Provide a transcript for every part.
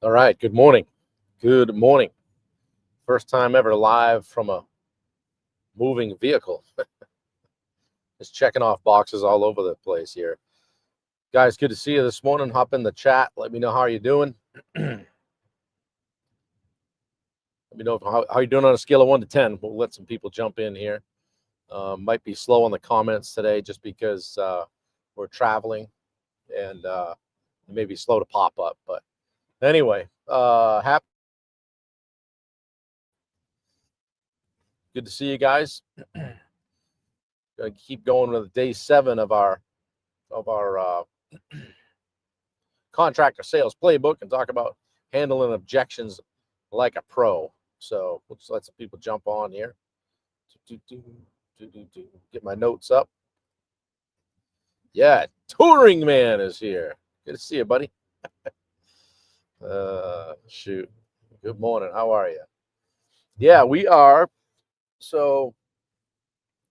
All right. Good morning. Good morning. First time ever live from a moving vehicle. Just checking off boxes all over the place here. Guys, good to see you this morning. Hop in the chat. Let me know how you're doing. Let me know how you're doing on a scale of 1 to 10. We'll let some people jump in here. Might be slow on the comments today just because we're traveling and it may be slow to pop up. But anyway, good to see you guys. Gonna keep going with day 7 of our contractor sales playbook and talk about handling objections like a pro. So let's let some people jump on here. Get my notes up. Yeah, Touring Man is here. Good to see you, buddy. Shoot. Good morning. How are you? Yeah, we are. So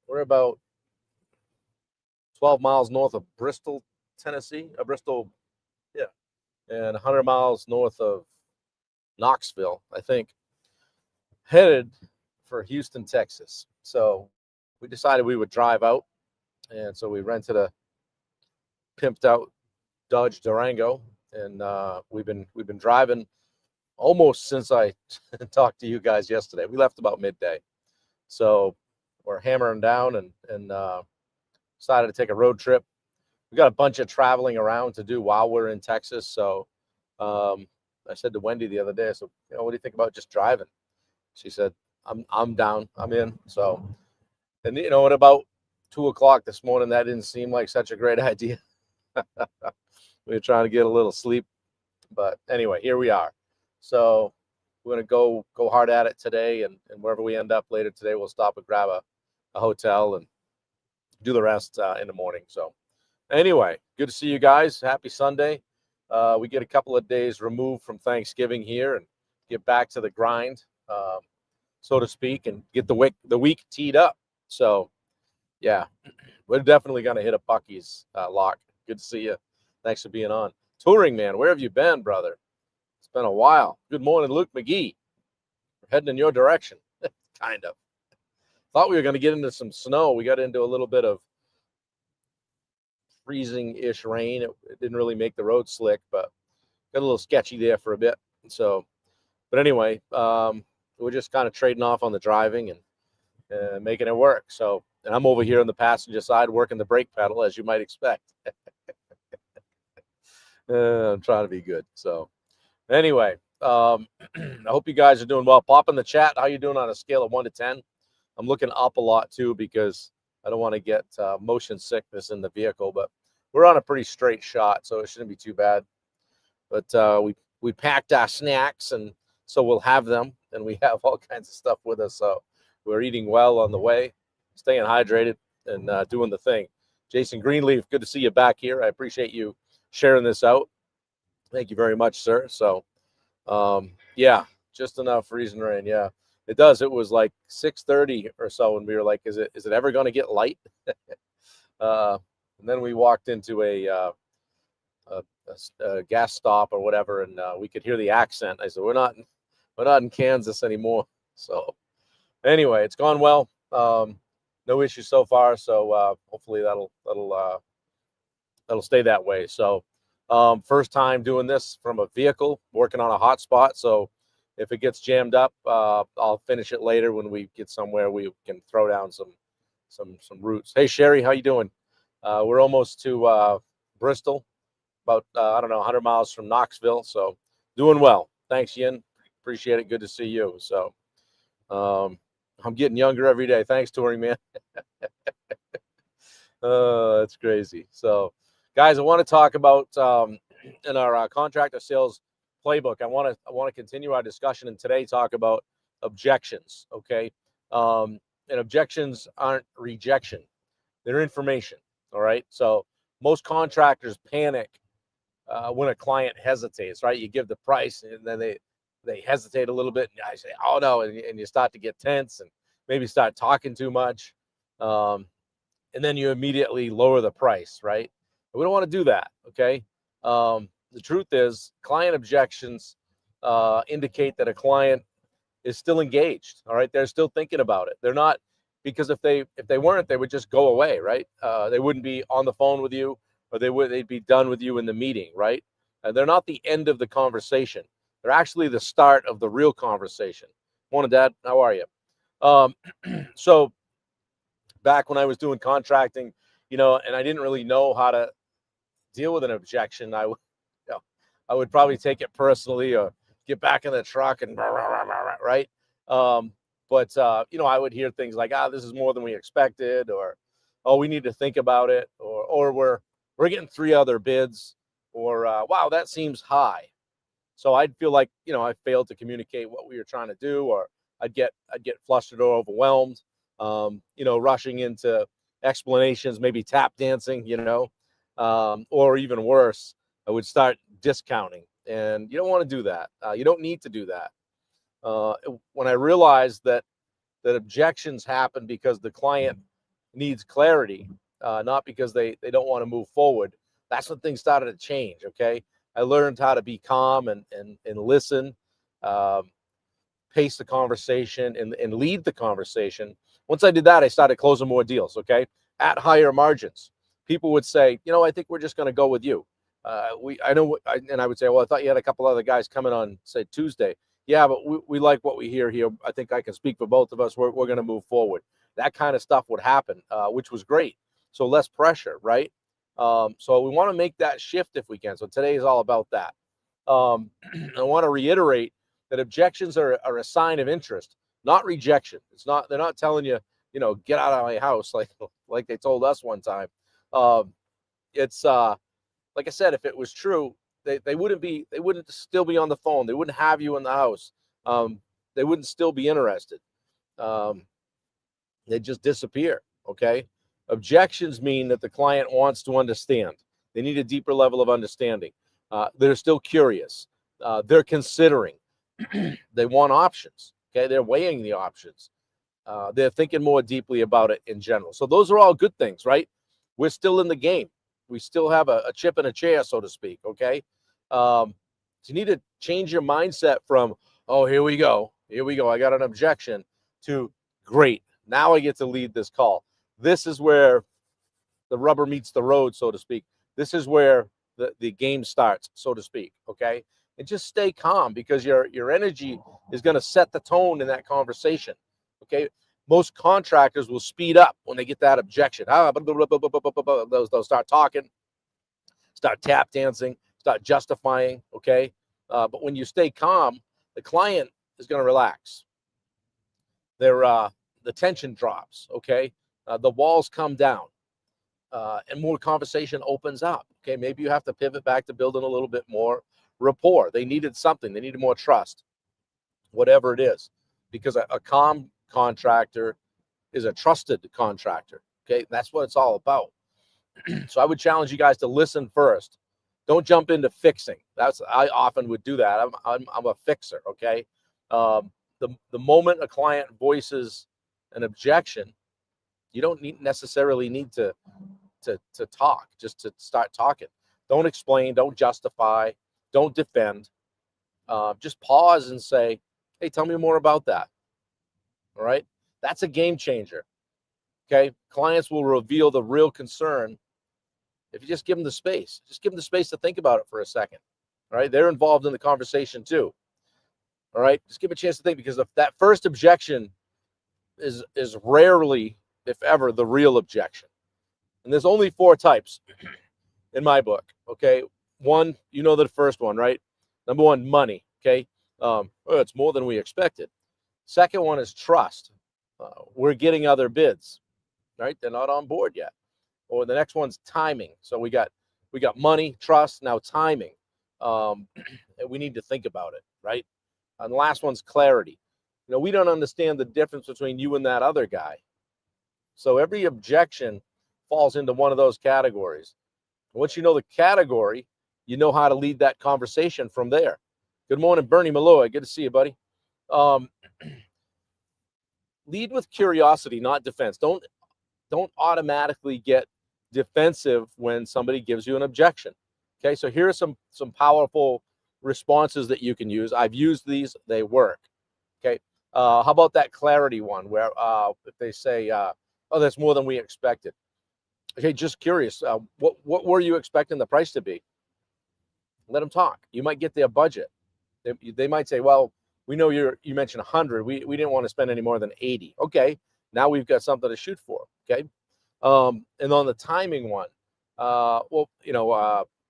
we're about 12 miles north of Bristol, Tennessee. Bristol, yeah, and 100 miles north of Knoxville, I think, headed for Houston, Texas. So we decided we would drive out, and so we rented a pimped out Dodge Durango, and we've been driving almost since I talked to you guys yesterday. We left about midday, so we're hammering down and decided to take a road trip. We got a bunch of traveling around to do while we're in Texas. So I said to Wendy the other day, so what do you think about just driving? She said, I'm down. I'm in. So, and at about 2 o'clock this morning, that didn't seem like such a great idea. We were trying to get a little sleep, but anyway, here we are. So we're gonna go hard at it today, and wherever we end up later today, we'll stop and grab a hotel and do the rest in the morning. So anyway, good to see you guys. Happy Sunday. We get a couple of days removed from Thanksgiving here and get back to the grind, so to speak, and get the week teed up. So yeah, we're definitely going to hit a Bucky's lock. Good to see you. Thanks for being on. Touring Man, where have you been, brother? It's been a while. Good morning, Luke McGee. We're heading in your direction, kind of. Thought we were going to get into some snow. We got into a little bit of freezing-ish rain. It didn't really make the road slick, but got a little sketchy there for a bit. So, but anyway, we're just kind of trading off on the driving and making it work. So, and I'm over here on the passenger side working the brake pedal, as you might expect. I'm trying to be good. So anyway, I hope you guys are doing well. Pop in the chat. How you doing on a scale of 1 to 10? I'm looking up a lot too because I don't want to get motion sickness in the vehicle, but we're on a pretty straight shot, so it shouldn't be too bad. But we packed our snacks, and so we'll have them, and we have all kinds of stuff with us. So we're eating well on the way, staying hydrated, and doing the thing. Jason Greenleaf, good to see you back here. I appreciate you sharing this out. Thank you very much, sir. So, yeah, just enough freezing rain. Yeah, it does. It was like 6:30 or so, and we were like, "Is it ever going to get light?" And then we walked into a gas stop or whatever, and we could hear the accent. I said, "We're not in Kansas anymore." So, anyway, it's gone well. No issues so far. So hopefully that'll stay that way. So first time doing this from a vehicle, working on a hotspot. So if it gets jammed up, I'll finish it later when we get somewhere we can throw down some roots. Hey Sherry, how you doing? We're almost to Bristol, about I don't know 100 miles from Knoxville. So doing well. Thanks, Yin. Appreciate it. Good to see you. So I'm getting younger every day. Thanks, Touring Man. That's crazy. So, guys, I want to talk about in our contractor sales playbook. I want to continue our discussion and today talk about objections. Okay, and objections aren't rejection; they're information. All right. So most contractors panic when a client hesitates. Right? You give the price, and then they hesitate a little bit, and I say, "Oh no," and you start to get tense and maybe start talking too much. And then you immediately lower the price, right? We don't want to do that, okay? The truth is, client objections indicate that a client is still engaged. All right, they're still thinking about it. They're not, because if they weren't, they would just go away, right? They wouldn't be on the phone with you, or they'd be done with you in the meeting, right? They're not the end of the conversation. They're actually the start of the real conversation. Morning, Dad. How are you? So back when I was doing contracting, and I didn't really know how to deal with an objection, I would probably take it personally or get back in the truck and right. But I would hear things like, this is more than we expected, or, oh, we need to think about it, or we're getting 3 other bids, or wow, that seems high. So I'd feel like, I failed to communicate what we were trying to do, or I'd get flustered or overwhelmed, rushing into explanations, maybe tap dancing, or even worse, I would start discounting. And you don't want to do that. You don't need to do that. When I realized that objections happen because the client needs clarity, not because they don't want to move forward, that's when things started to change. Okay, I learned how to be calm and listen, pace the conversation, and lead the conversation. Once I did that, I started closing more deals. Okay, at higher margins. People would say, I think we're just going to go with you. And I would say, well, I thought you had a couple other guys coming on, say, Tuesday. Yeah, but we like what we hear here. I think I can speak for both of us. We're going to move forward. That kind of stuff would happen, which was great. So less pressure, right? So we want to make that shift if we can. So today is all about that. I want to reiterate that objections are a sign of interest, not rejection. They're not telling you, get out of my house like they told us one time. It's like I said, if it was true, they wouldn't still be on the phone. They wouldn't have you in the house. They wouldn't still be interested. They'd just disappear. Okay. Objections mean that the client wants to understand. They need a deeper level of understanding. They're still curious. They're considering. They want options. Okay. They're weighing the options. They're thinking more deeply about it in general. So those are all good things, right? We're still in the game. We still have a chip in a chair, so to speak. Okay. So you need to change your mindset from, oh, here we go. I got an objection, to great. Now I get to lead this call. This is where the rubber meets the road, so to speak. This is where the game starts, so to speak. Okay. And just stay calm, because your energy is going to set the tone in that conversation. Okay. Most contractors will speed up when they get that objection. They'll start talking, start tap dancing, start justifying. Okay. But when you stay calm, the client is going to relax. The tension drops. Okay. The walls come down, and more conversation opens up. Okay. Maybe you have to pivot back to building a little bit more rapport. They needed something. They needed more trust, whatever it is, because a calm contractor is a trusted contractor. Okay. That's what it's all about. So I would challenge you guys to listen first. Don't jump into fixing. I often would do that. I'm a fixer. Okay. The moment a client voices an objection, you don't necessarily need to talk, just to start talking. Don't explain, don't justify, don't defend. Just pause and say, hey, tell me more about that. All right. That's a game changer. Okay. Clients will reveal the real concern if you just give them the space. Just give them the space to think about it for a second. All right. They're involved in the conversation too. All right. Just give them a chance to think, because that first objection is rarely, if ever, the real objection. And there's only 4 types in my book. Okay. One, the first one, right? Number 1, money. Okay. It's more than we expected. Second one is trust. We're getting other bids, right? They're not on board yet. Or the next one's timing. So we got money, trust, now timing. We need to think about it, right? And the last one's clarity. We don't understand the difference between you and that other guy. So every objection falls into one of those categories. Once you know the category, you know how to lead that conversation from there. Good morning, Bernie Malloy. Good to see you, buddy. Lead with curiosity, not defense. Don't automatically get defensive when somebody gives you an objection. Okay, so here are some powerful responses that you can use. I've used these, they work. Okay. How about that clarity one where if they say, oh, that's more than we expected. Okay, just curious, what were you expecting the price to be? Let them talk. You might get their budget. They might say, well, we know you mentioned 100. We didn't want to spend any more than 80. Okay, now we've got something to shoot for. Okay, and on the timing one, well,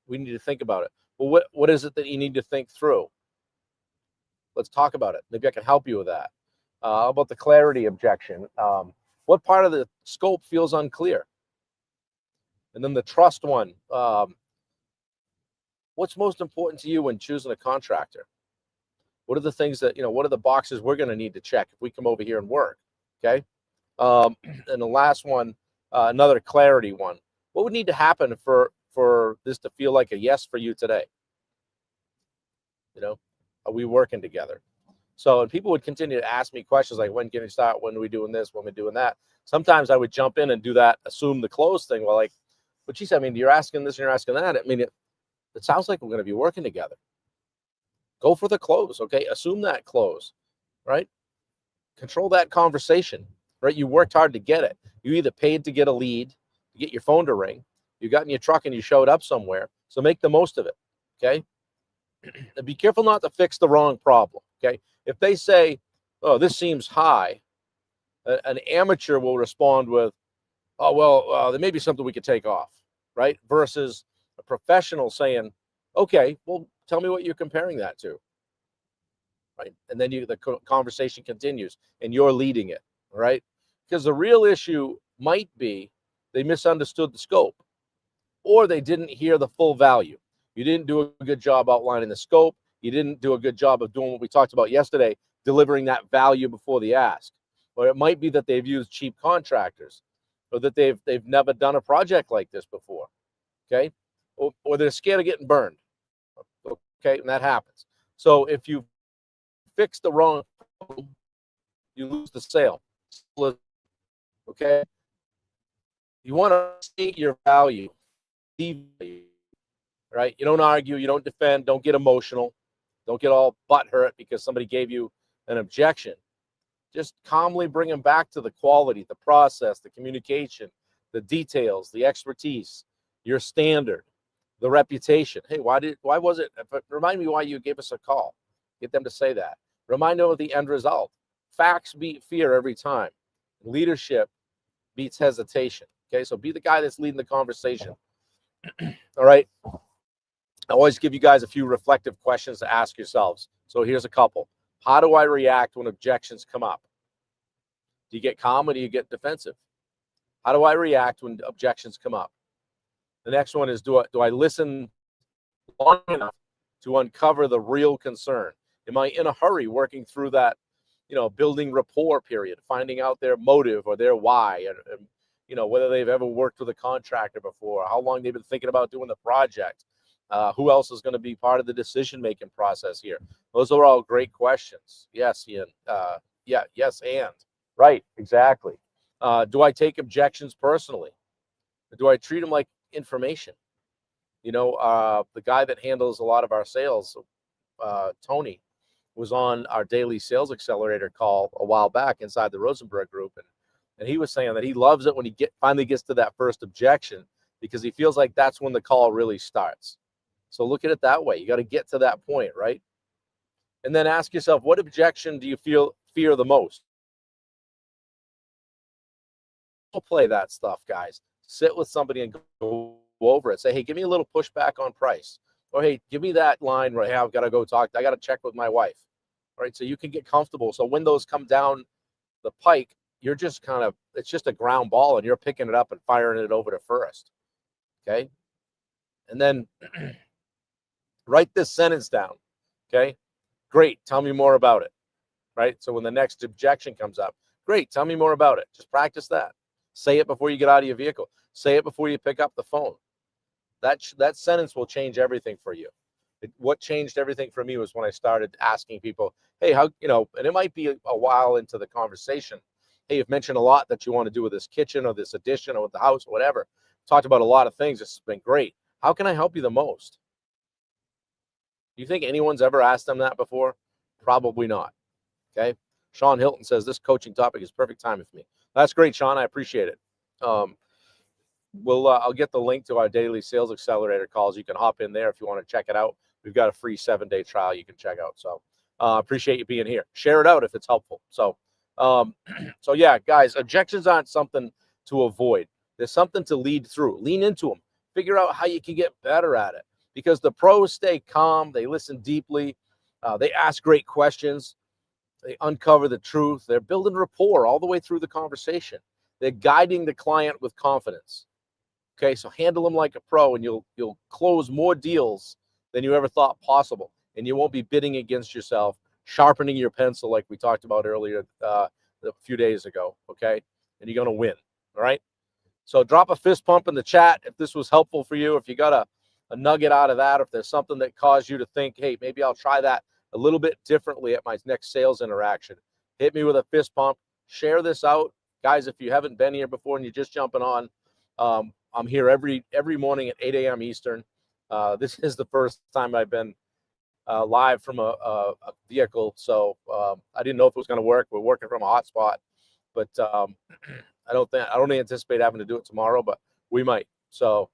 we need to think about it. Well, what is it that you need to think through? Let's talk about it. Maybe I can help you with that. About the clarity objection. What part of the scope feels unclear? And then the trust one. What's most important to you when choosing a contractor? What are the things that, what are the boxes we're going to need to check if we come over here and work? Okay. And the last one, another clarity one. What would need to happen for this to feel like a yes for you today? Are we working together? So, and people would continue to ask me questions like, when can we start? When are we doing this? When are we doing that? Sometimes I would jump in and do that, assume the close thing. Well, like, but geez, I mean, you're asking this and you're asking that. I mean, it sounds like we're going to be working together. Go for the close, okay? Assume that close, right? Control that conversation, right? You worked hard to get it. You either paid to get a lead, to get your phone to ring. You got in your truck and you showed up somewhere. So make the most of it, okay? And be careful not to fix the wrong problem, okay? If they say, oh, this seems high, an amateur will respond with, oh, well, there may be something we could take off, right? Versus a professional saying, okay, well, tell me what you're comparing that to, right? And then the conversation continues and you're leading it, right? Because the real issue might be they misunderstood the scope or they didn't hear the full value. You didn't do a good job outlining the scope. You didn't do a good job of doing what we talked about yesterday, delivering that value before the ask. Or it might be that they've used cheap contractors or that they've never done a project like this before, okay? Or they're scared of getting burned, okay? And that happens. So if you fix the wrong problem, you lose the sale, okay? You want to state your value, right? You don't argue, you don't defend, don't get emotional, don't get all butthurt because somebody gave you an objection. Just calmly bring them back to the quality, the process, the communication, the details, the expertise, your standard, the reputation. Hey, why was it? Remind me why you gave us a call. Get them to say that. Remind them of the end result. Facts beat fear every time. Leadership beats hesitation. Okay, so be the guy that's leading the conversation. All right. I always give you guys a few reflective questions to ask yourselves. So here's a couple. How do I react when objections come up? Do you get calm or do you get defensive? How do I react when objections come up? The next one is, do I listen long enough to uncover the real concern? Am I in a hurry working through that, building rapport period, finding out their motive or their why, and whether they've ever worked with a contractor before, how long they've been thinking about doing the project, who else is going to be part of the decision-making process here? Those are all great questions. Yes, Ian. Yes, and. Right, exactly. Do I take objections personally? Do I treat them like information? The guy that handles a lot of our sales, Tony, was on our daily sales accelerator call a while back inside the Rosenberg group. And he was saying that he loves it when he finally gets to that first objection because he feels like that's when the call really starts. So look at it that way. You got to get to that point, right? And then ask yourself, what objection do you fear the most? Don't play that stuff, guys. Sit with somebody and go over it. Say, hey, give me a little pushback on price. Or, hey, give me that line where, hey, I've got to go talk. I got to check with my wife. All right, so you can get comfortable. So when those come down the pike, you're just it's just a ground ball and you're picking it up and firing it over to first. Okay? And then write this sentence down. Okay? Great. Tell me more about it. Right? So when the next objection comes up, great. Tell me more about it. Just practice that. Say it before you get out of your vehicle. Say it before you pick up the phone. That sentence will change everything for you. What changed everything for me was when I started asking people, hey, how, and it might be a while into the conversation. Hey, you've mentioned a lot that you want to do with this kitchen or this addition or with the house or whatever. Talked about a lot of things. It's been great. How can I help you the most? Do you think anyone's ever asked them that before? Probably not. Okay. Sean Hilton says this coaching topic is perfect timing for me. That's great, Sean. I appreciate it. I'll get the link to our daily sales accelerator calls. You can hop in there if you want to check it out. We've got a free 7-day trial you can check out. So appreciate you being here. Share it out if it's helpful. So yeah, guys, objections aren't something to avoid. There's something to lead through. Lean into them. Figure out how you can get better at it, because the pros stay calm. They listen deeply. They ask great questions. They uncover the truth. They're building rapport all the way through the conversation. They're guiding the client with confidence. Okay, so handle them like a pro, and you'll close more deals than you ever thought possible, and you won't be bidding against yourself, sharpening your pencil like we talked about earlier a few days ago. Okay, and you're gonna win. All right. So drop a fist pump in the chat if this was helpful for you. If you got a nugget out of that, if there's something that caused you to think, hey, maybe I'll try that a little bit differently at my next sales interaction, hit me with a fist pump. Share this out, guys. If you haven't been here before and you're just jumping on, I'm here every morning at 8 a.m. Eastern. This is the first time I've been live from a vehicle, so I didn't know if it was going to work. We're working from a hotspot, but I don't anticipate having to do it tomorrow, but we might. So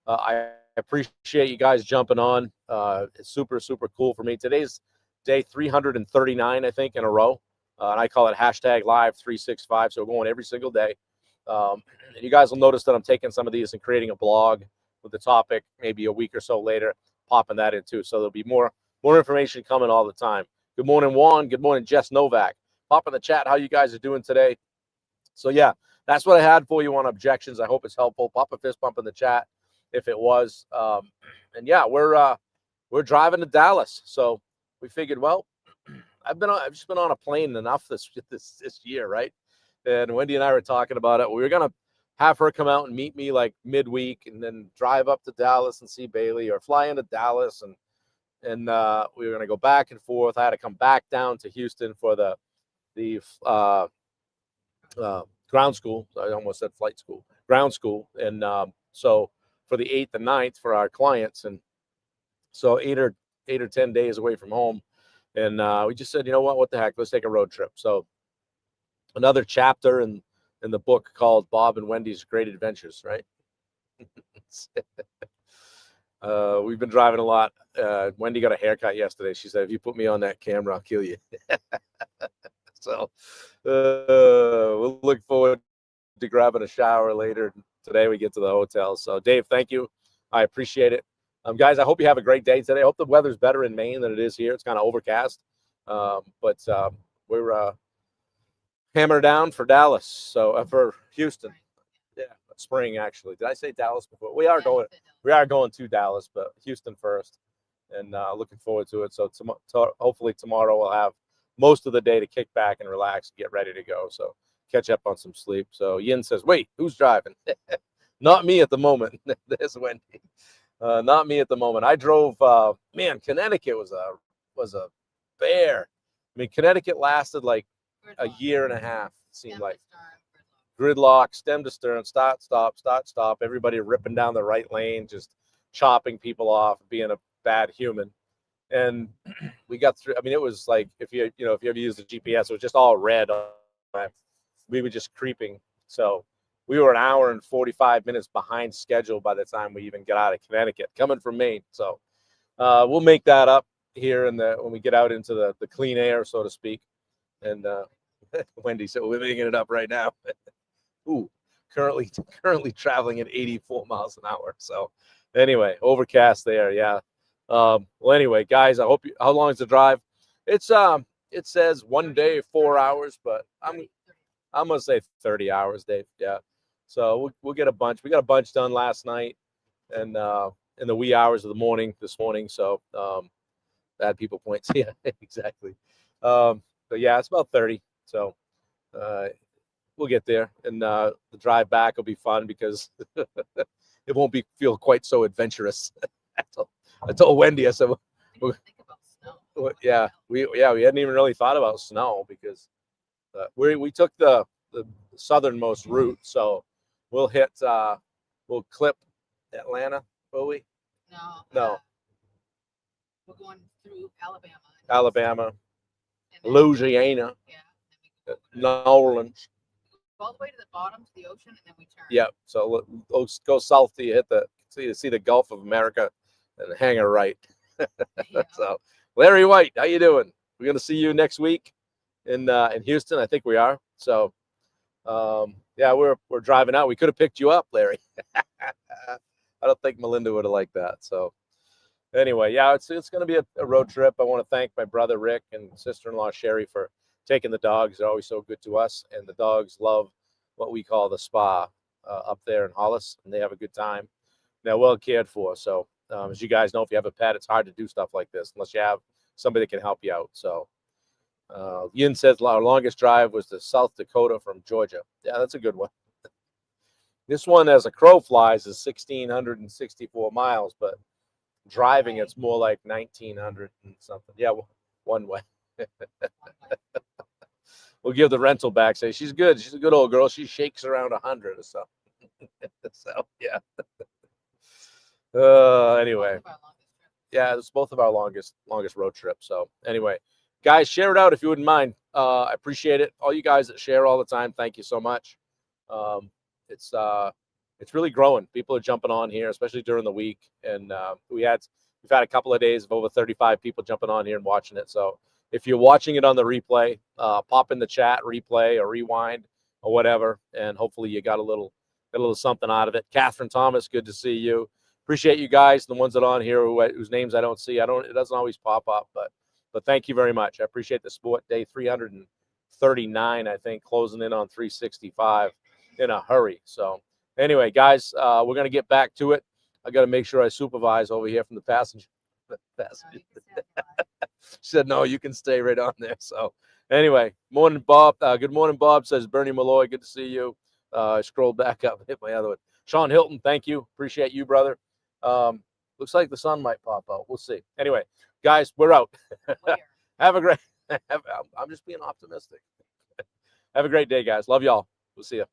I appreciate you guys jumping on. It's super, super cool for me. Today's day 339, I think, in a row. And I call it #live365. So we're going every single day. And you guys will notice that I'm taking some of these and creating a blog with the topic maybe a week or so later, popping that in too. So there'll be more information coming all the time. Good morning, Juan. Good morning, Jess Novak. Pop in the chat how you guys are doing today. So yeah, that's what I had for you on objections. I hope it's helpful. Pop a fist bump in the chat if it was. And yeah, we're driving to Dallas. So we figured, well, I've just been on a plane enough this year, right? And Wendy and I were talking about it. We were gonna have her come out and meet me like midweek, and then drive up to Dallas and see Bailey, or fly into Dallas, and we were gonna go back and forth. I had to come back down to Houston for the ground school. I almost said flight school, ground school. And so for the 8th and 9th for our clients, and so 8 or 10 days away from home. And we just said, you know what the heck, let's take a road trip. So another chapter in the book called Bob and Wendy's Great Adventures, right? We've been driving a lot. Wendy got a haircut yesterday. She said, if you put me on that camera, I'll kill you. So we'll look forward to grabbing a shower later today. We get to the hotel. So Dave, thank you. I appreciate it. Guys, I hope you have a great day today. I hope the weather's better in Maine than it is here. It's kind of overcast. But we're hammer down for Dallas. So for Houston. Yeah, spring actually. Did I say Dallas before? We are going to Dallas, but Houston first. And looking forward to it. So hopefully tomorrow we'll have most of the day to kick back and relax and get ready to go. So catch up on some sleep. So Yin says, wait, who's driving? Not me at the moment. There's Wendy. Not me at the moment. I drove, Connecticut was a bear. I mean, Connecticut lasted like a year and a half, it seemed like. Gridlock, stem to stern, start, stop. Everybody ripping down the right lane, just chopping people off, being a bad human. And we got through. I mean, it was like, if you ever use the GPS, it was just all red. We were just creeping. So we were an hour and 45 minutes behind schedule by the time we even got out of Connecticut, coming from Maine. So we'll make that up here when we get out into the clean air, so to speak. And Wendy said, we're making it up right now. Ooh, currently traveling at 84 miles an hour. So anyway, overcast there. Yeah. Well, anyway, guys, how long is the drive? It's it says 1 day, 4 hours, but I'm gonna say 30 hours, Dave. Yeah. So we'll get a bunch. We got a bunch done last night, and in the wee hours of the morning this morning. So bad people points. Yeah, exactly. But yeah, it's about 30. So we'll get there, and the drive back will be fun because it won't feel quite so adventurous. I told Wendy, I said, we hadn't even really thought about snow because we took the southernmost route, so we'll clip Atlanta, will we? No. we're going through Alabama. Alabama, And then, Louisiana, yeah. Then we New Orleans. go all the way to the bottom to the ocean, and then we turn. Yeah. So let's go south till you hit the see the Gulf of America, and hang a right. Yeah. So, Larry White, how you doing? We're gonna see you next week in Houston. I think we are. So, yeah, we're driving out. We could have picked you up, Larry. I don't think Melinda would have liked that. So, anyway, yeah, it's going to be a road trip. I want to thank my brother Rick and sister-in-law Sherry for taking the dogs. They're always so good to us, and the dogs love what we call the spa up there in Hollis, and they have a good time. They're well cared for. So, as you guys know, if you have a pet, it's hard to do stuff like this unless you have somebody that can help you out. So, Yin says our longest drive was to South Dakota from Georgia. Yeah, that's a good one. This one, as a crow flies, is 1,664 miles, but driving it's more like 1,900 and something. Yeah, one way. We'll give the rental back. Say she's good. She's a good old girl. She shakes around 100 or something. So yeah. Anyway, yeah, it's both of our longest road trips. So anyway, guys, share it out if you wouldn't mind. I appreciate it. All you guys that share all the time, thank you so much. It's really growing. People are jumping on here, especially during the week, and we've had a couple of days of over 35 people jumping on here and watching it. So if you're watching it on the replay, pop in the chat, replay or rewind or whatever, and hopefully you got a little something out of it. Catherine Thomas, good to see you. Appreciate you guys, the ones that are on here whose names I don't see. It doesn't always pop up, but thank you very much. I appreciate the support. Day 339, I think, closing in on 365 in a hurry. So anyway, guys, we're going to get back to it. I got to make sure I supervise over here from the passenger. She said, no, you can stay right on there. So anyway, morning, Bob. Good morning, Bob, says Bernie Malloy. Good to see you. I scrolled back up and hit my other one. Sean Hilton, thank you. Appreciate you, brother. Looks like the sun might pop out. We'll see. Anyway, guys, we're out. Have a great, I'm just being optimistic. Have a great day, guys. Love y'all. We'll see you.